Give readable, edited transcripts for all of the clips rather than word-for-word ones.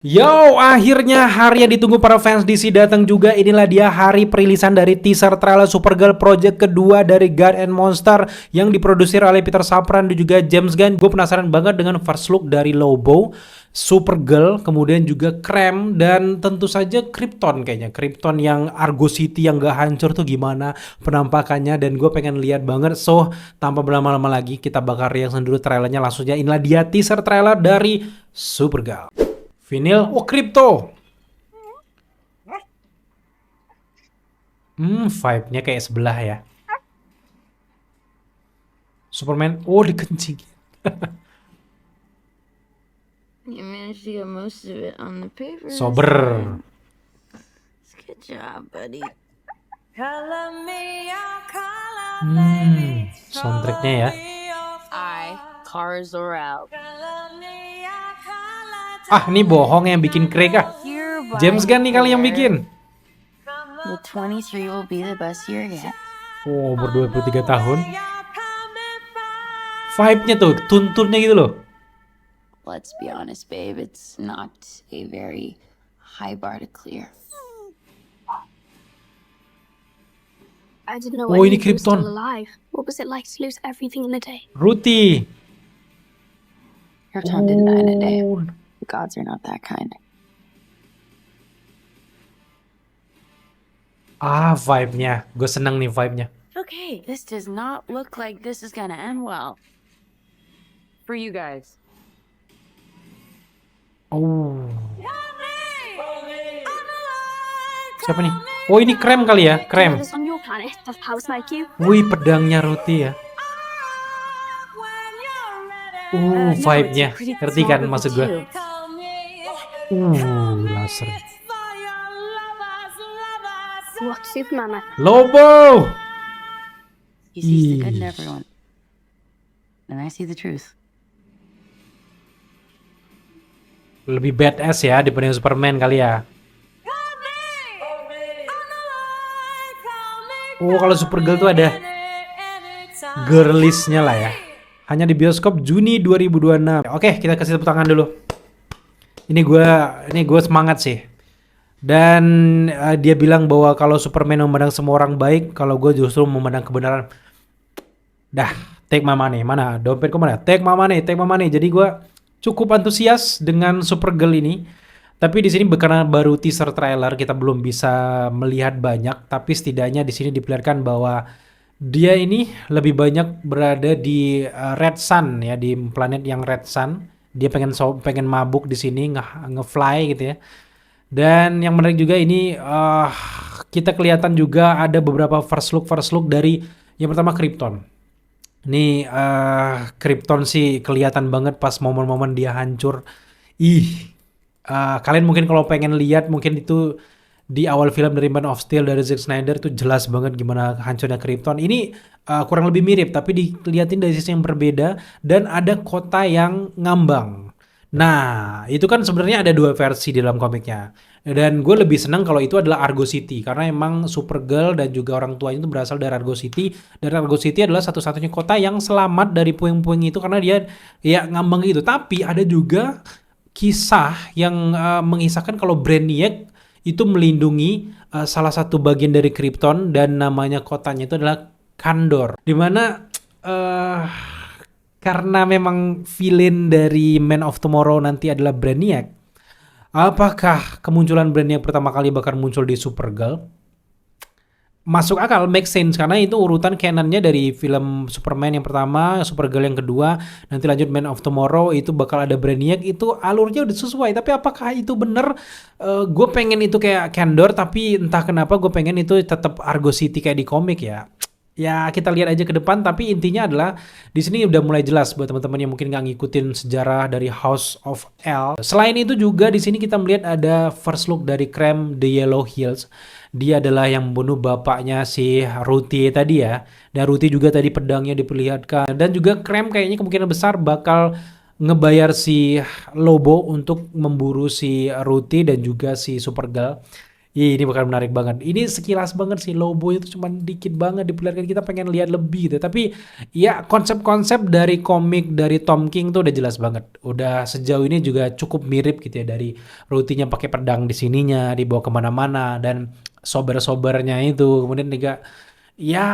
Yo, akhirnya hari yang ditunggu para fans DC datang juga. Inilah dia hari perilisan dari teaser trailer Supergirl project kedua dari God and Monster yang diproduksi oleh Peter Safran dan juga James Gunn. Gue penasaran banget dengan first look dari Lobo, Supergirl, kemudian juga Krem, dan tentu saja Krypton kayaknya. Krypton yang Argo City yang gak hancur tuh gimana penampakannya, dan gue pengen lihat banget. So, tanpa berlama-lama lagi, kita bakal reaction dulu trailernya langsung aja. Inilah dia teaser trailer dari Supergirl. Vinil, oh kripto. Vibe-nya kayak sebelah ya. Superman, oh dikencing. You managed to get most of it on the paper. Sober. Good job, buddy. Soundtracknya ya. Cars are out. Ah, ini bohong yang bikin Craig ah. James Gunn nih kali yang bikin. The 23 will be the best year yet. Oh, umur 23 tahun. Vibe-nya tuh, tuntunnya gitu loh. Let's be honest, babe. It's not a very high bar to clear. I didn't know Oh, ini anyone was still Krypton. alive. What was it like to lose everything in a day? Ruti. Krypton didn't die in a day. Oh. The gods are not that kind. Ah, vibe-nya. Gue seneng nih vibe-nya. Okay, this does not look like this is gonna end well. For you guys. Oh. Siapa nih? Oh, ini Krem kali ya? Krem. On your planet, does powers like you? Wih, pedangnya Ruti ya. Vibe-nya. Ngerti kan maksud gue? Laser. What Superman? Lobo! He sees the good in everyone. And I see the truth. Lebih badass ya dibanding Superman kali ya. Oh, kalau Supergirl tuh ada girlish-nya lah ya. Hanya di bioskop Juni 2026. Oke, kita kasih tepuk tangan dulu. Ini gue semangat sih. Dan dia bilang bahwa kalau Superman memandang semua orang baik, kalau gue justru memandang kebenaran. Dah, take my money. Mana dompetku mana? Take my money, take my money. Jadi gue cukup antusias dengan Supergirl ini. Tapi di sini karena baru teaser trailer, kita belum bisa melihat banyak. Tapi setidaknya di sini diperlihatkan bahwa dia ini lebih banyak berada di Red Sun ya, di planet yang Red Sun. Dia pengen mabuk di sini, nge-fly gitu ya. Dan yang menarik juga ini kita kelihatan juga ada beberapa first look dari yang pertama Krypton. Ini Krypton sih kelihatan banget pas momen-momen dia hancur. Kalian mungkin kalau pengen lihat mungkin itu di awal film dari Man of Steel dari Zack Snyder tuh jelas banget gimana hancurnya Krypton. Ini kurang lebih mirip tapi dilihatin dari sisi yang berbeda dan ada kota yang ngambang. Nah, itu kan sebenarnya ada dua versi di dalam komiknya. Dan gue lebih senang kalau itu adalah Argo City karena emang Supergirl dan juga orang tuanya itu berasal dari Argo City, dan Argo City adalah satu-satunya kota yang selamat dari puing-puing itu karena dia ya ngambang gitu. Tapi ada juga kisah yang mengisahkan kalau Brainiac itu melindungi salah satu bagian dari Krypton dan namanya kotanya itu adalah Kandor. Dimana karena memang villain dari Man of Tomorrow nanti adalah Brainiac, apakah kemunculan Brainiac pertama kali bakal muncul di Supergirl? Masuk akal, make sense, karena itu urutan canonnya dari film Superman yang pertama, Supergirl yang kedua, nanti lanjut Man of Tomorrow, itu bakal ada Brainiac, itu alurnya udah sesuai. Tapi apakah itu bener? Gue pengen itu kayak Kandor, tapi entah kenapa gue pengen itu tetap Argo City kayak di komik ya. Ya kita lihat aja ke depan, tapi intinya adalah di sini udah mulai jelas buat teman-teman yang mungkin nggak ngikutin sejarah dari House of L. Selain itu juga di sini kita melihat ada first look dari Krem The Yellow Hills. Dia adalah yang membunuh bapaknya si Ruti tadi ya. Dan Ruti juga tadi pedangnya diperlihatkan. Dan juga Krem kayaknya kemungkinan besar bakal ngebayar si Lobo untuk memburu si Ruti dan juga si Supergirl. Ih, ini bakal menarik banget. Ini sekilas banget sih, Lobo itu cuma dikit banget diperlihatkan, kita pengen lihat lebih gitu. Tapi ya konsep-konsep dari komik dari Tom King tuh udah jelas banget. Udah sejauh ini juga cukup mirip gitu ya, dari rutinnya pakai pedang di sininya, dibawa kemana-mana, dan sober-sobernya itu. Kemudian juga ya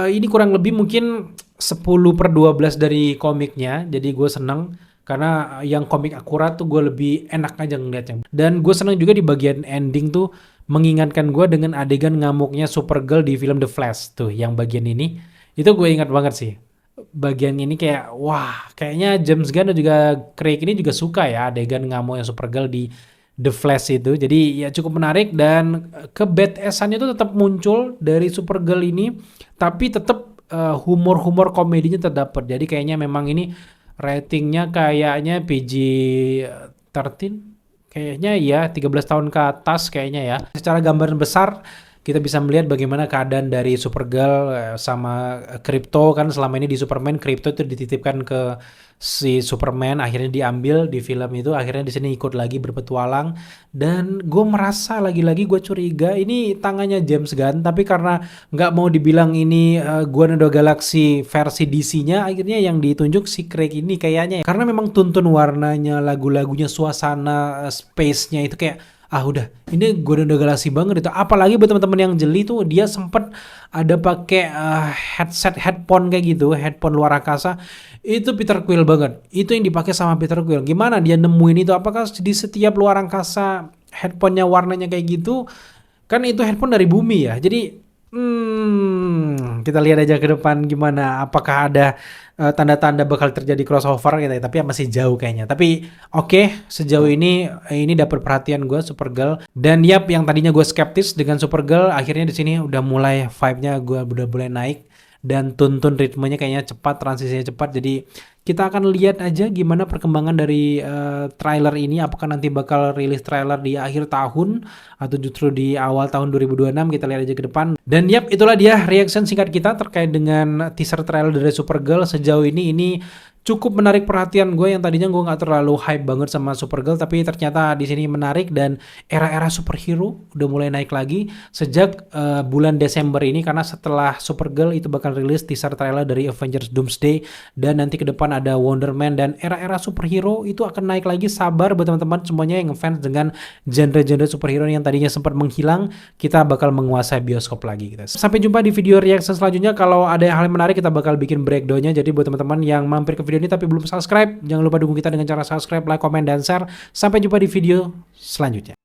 ini kurang lebih mungkin 10/12 dari komiknya. Jadi gue seneng karena yang komik akurat tuh gue lebih enak aja ngeliatnya. Dan gue seneng juga di bagian ending tuh mengingatkan gue dengan adegan ngamuknya Supergirl di film The Flash tuh, yang bagian ini. Itu gue ingat banget sih. Bagian ini kayak wah, kayaknya James Gunn dan juga Craig ini juga suka ya adegan ngamuknya Supergirl di The Flash itu. Jadi ya cukup menarik, dan ke badass-annya itu tetap muncul dari Supergirl ini, tapi tetap humor-humor komedinya terdapat. Jadi kayaknya memang ini ratingnya kayaknya PG-13, kayaknya ya 13 tahun ke atas kayaknya ya. Secara gambaran besar kita bisa melihat bagaimana keadaan dari Supergirl sama Krypto. Kan selama ini di Superman, Krypto itu dititipkan ke si Superman, akhirnya diambil di film itu, akhirnya di sini ikut lagi berpetualang. Dan gue merasa lagi-lagi gue curiga ini tangannya James Gunn, tapi karena nggak mau dibilang ini Guardians of the Galaxy versi DC-nya, akhirnya yang ditunjuk si Craig ini kayaknya ya. Karena memang tuntun warnanya, lagu-lagunya, suasana space-nya itu kayak udah ini Guardians of the Galaxy banget itu. Apalagi buat teman-teman yang jeli tuh, dia sempet ada pakai headphone kayak gitu, headphone luar angkasa. Itu Peter Quill banget. Itu yang dipakai sama Peter Quill. Gimana dia nemuin itu? Apakah di setiap luar angkasa headphone-nya warnanya kayak gitu? Kan itu headphone dari bumi ya. Jadi kita lihat aja ke depan gimana. Apakah ada tanda-tanda bakal terjadi crossover gitu ya. Tapi masih jauh kayaknya. Tapi oke, sejauh ini dapat perhatian gue Supergirl. Dan yap, yang tadinya gue skeptis dengan Supergirl, akhirnya di sini udah mulai vibe-nya gue udah mulai naik. Dan tuntun ritmenya kayaknya cepat, transisinya cepat. Jadi kita akan lihat aja gimana perkembangan dari trailer ini. Apakah nanti bakal rilis trailer di akhir tahun atau justru di awal tahun 2026. Kita lihat aja ke depan. Dan yap, itulah dia reaction singkat kita terkait dengan teaser trailer dari Supergirl. Sejauh ini cukup menarik perhatian gue, yang tadinya gue nggak terlalu hype banget sama Supergirl, tapi ternyata di sini menarik. Dan era-era superhero udah mulai naik lagi sejak bulan Desember ini, karena setelah Supergirl itu bakal rilis teaser trailer dari Avengers Doomsday, dan nanti ke depan ada Wonder Man, dan era-era superhero itu akan naik lagi. Sabar buat teman-teman semuanya yang ngefans dengan genre-genre superhero yang tadinya sempat menghilang, kita bakal menguasai bioskop lagi gitu. Sampai jumpa di video reaction selanjutnya. Kalau ada hal yang menarik kita bakal bikin breakdownnya. Jadi buat teman-teman yang mampir ke video ini tapi belum subscribe, jangan lupa dukung kita dengan cara subscribe, like, komen, dan share. Sampai jumpa di video selanjutnya.